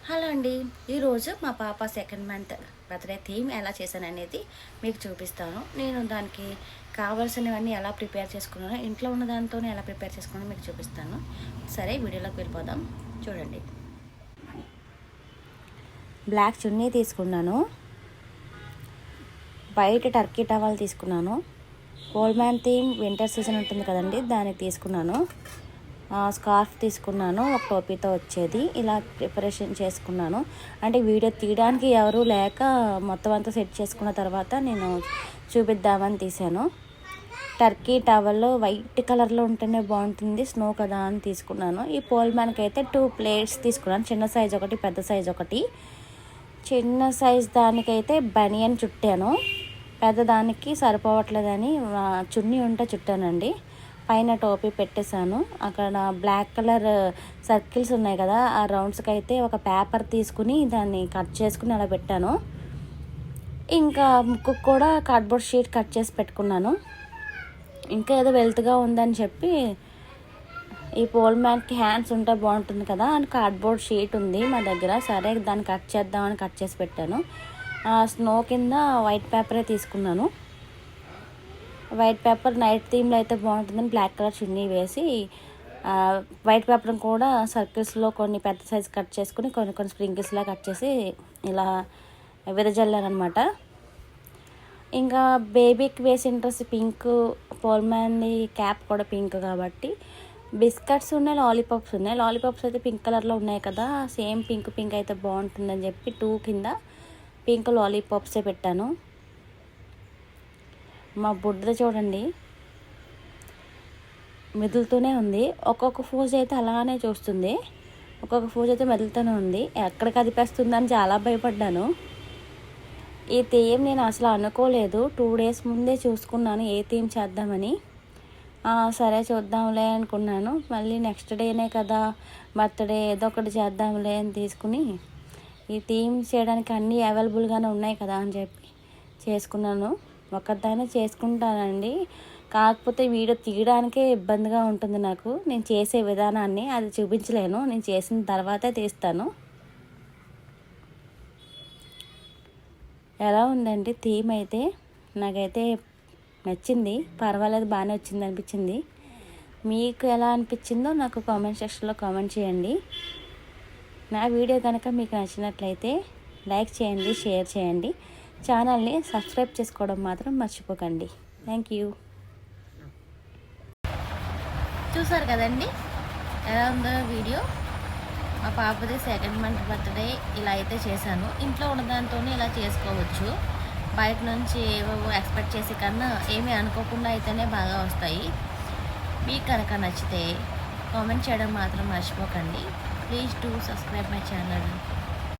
Hello అండి. ఈరోజు మా పాప సెకండ్ మంత్ బర్త్డే థీమ్ ఎలా చేశాననేది మీకు చూపిస్తాను. నేను దానికి కావాల్సినవన్నీ ఎలా ప్రిపేర్ చేసుకున్నానో, ఇంట్లో ఉన్న దాంతోనే ఎలా ప్రిపేర్ చేసుకున్నానో మీకు చూపిస్తాను. సరే, వీడియోలోకి వెళ్ళిపోదాం. చూడండి. బ్లాక్ చున్నీ తీసుకున్నాను, వైట్ టర్కీ టవల్ తీసుకున్నాను, కోల్మ్యాన్ థీమ్ వింటర్ సీజన్ ఉంటుంది కదండి, దానికి తీసుకున్నాను. స్కార్ఫ్ తీసుకున్నాను, ఒక టోపీతో వచ్చేది. ఇలా ప్రిపరేషన్ చేసుకున్నాను. అంటే వీడియో తీయడానికి ఎవరూ లేక మొత్తం అంతా సెట్ చేసుకున్న తర్వాత నేను చూపిద్దామని తీశాను. టర్కీ టవల్ వైట్ కలర్లో ఉంటేనే బాగుంటుంది, స్నో కదా అని తీసుకున్నాను. ఈ పోల్ మ్యాన్కి అయితే 2 ప్లేట్స్ తీసుకున్నాను, చిన్న సైజ్ ఒకటి, పెద్ద సైజ్ ఒకటి. చిన్న సైజ్ దానికైతే బనియన్ చుట్టాను, పెద్దదానికి సరిపోవట్లేదని చున్నీ ఉంటే చుట్టానండి. పైన టోపీ పెట్టేశాను. అక్కడ బ్లాక్ కలర్ సర్కిల్స్ ఉన్నాయి కదా, ఆ రౌండ్స్కి అయితే ఒక పేపర్ తీసుకుని దాన్ని కట్ చేసుకుని అలా పెట్టాను. ఇంకా ముక్కు కూడా కార్డ్బోర్డ్ షీట్ కట్ చేసి పెట్టుకున్నాను. ఇంకా ఏదో వెల్త్గా ఉందని చెప్పి ఈ పోల్ మ్యాన్కి హ్యాండ్స్ ఉంటే బాగుంటుంది కదా అని కార్డ్బోర్డ్ షీట్ ఉంది మా దగ్గర. సరే, దాన్ని కట్ చేద్దామని కట్ చేసి పెట్టాను. స్నో కింద వైట్ పేపరే తీసుకున్నాను. వైట్ పేపర్ నైట్ థీమ్లో అయితే బాగుంటుందని బ్లాక్ కలర్ చున్నీ వేసి వైట్ పేపర్ కూడా సర్కిల్స్లో కొన్ని పెద్ద సైజ్ కట్ చేసుకుని కొన్ని స్ప్రింకిల్స్లా కట్ చేసి ఇలా విరజల్లానమాట. ఇంకా బేబీకి వేసిన డ్రెస్ పింక్, పోల్ మ్యాన్ది క్యాప్ కూడా పింక్ కాబట్టి బిస్కెట్స్ ఉన్నాయి, లాలీపాప్స్ ఉన్నాయి. లాలీపాప్స్ అయితే పింక్ కలర్లో ఉన్నాయి కదా, సేమ్ పింక్ అయితే బాగుంటుందని చెప్పి 2 కింద పింక్ లాలీపాప్సే పెట్టాను. మా బుడ్డ చూడండి మెదులుతూనే ఉంది. ఒక్కొక్క ఫోజ్ అయితే అలానే చూస్తుంది, ఒక్కొక్క ఫోజ్ అయితే మెదులుతూనే ఉంది. ఎక్కడ కదిపేస్తుందని చాలా భయపడ్డాను. ఈ థీమ్ నేను అసలు అనుకోలేదు. 2 డేస్ ముందే చూసుకున్నాను ఏ థీమ్ చేద్దామని. సరే చూద్దాంలే అనుకున్నాను. మళ్ళీ నెక్స్ట్ డేనే కదా బర్త్డే, ఏదో ఒకటి చేద్దాంలే అని తీసుకుని ఈ థీమ్ చేయడానికి అన్నీ అవైలబుల్గానే ఉన్నాయి కదా అని చెప్పి చేసుకున్నాను. ఒకదాన్ని చేసుకుంటానండి, కాకపోతే వీడియో తీయడానికే ఇబ్బందిగా ఉంటుంది నాకు. నేను చేసే విధానాన్ని అది చూపించలేను, నేను చేసిన తర్వాతే తీస్తాను. ఎలా ఉందండి థీమ్ అయితే? నాకైతే నచ్చింది, పర్వాలేదు, బాగానే వచ్చింది అనిపించింది. మీకు ఎలా అనిపించిందో నాకు కామెంట్ సెక్షన్లో కామెంట్ చేయండి. నా వీడియో కనుక మీకు నచ్చినట్లయితే లైక్ చేయండి, షేర్ చేయండి. ఛానల్ని సబ్స్క్రైబ్ చేసుకోవడం మాత్రం మర్చిపోకండి. Thank you. చూసారు కదండి ఎలా ఉందో వీడియో. మా పాపది సెకండ్ మంత్ బర్త్డే ఇలా అయితే చేశాను. ఇంట్లో ఉన్నదాంతోనే ఇలా చేసుకోవచ్చు. బయట నుంచి ఏవో ఎక్స్పెక్ట్ చేసే కన్నా ఏమీ అనుకోకుండా అయితేనే బాగా వస్తాయి. మీకు కనుక నచ్చితే కామెంట్ చేయడం మాత్రం మర్చిపోకండి. Please do subscribe my channel.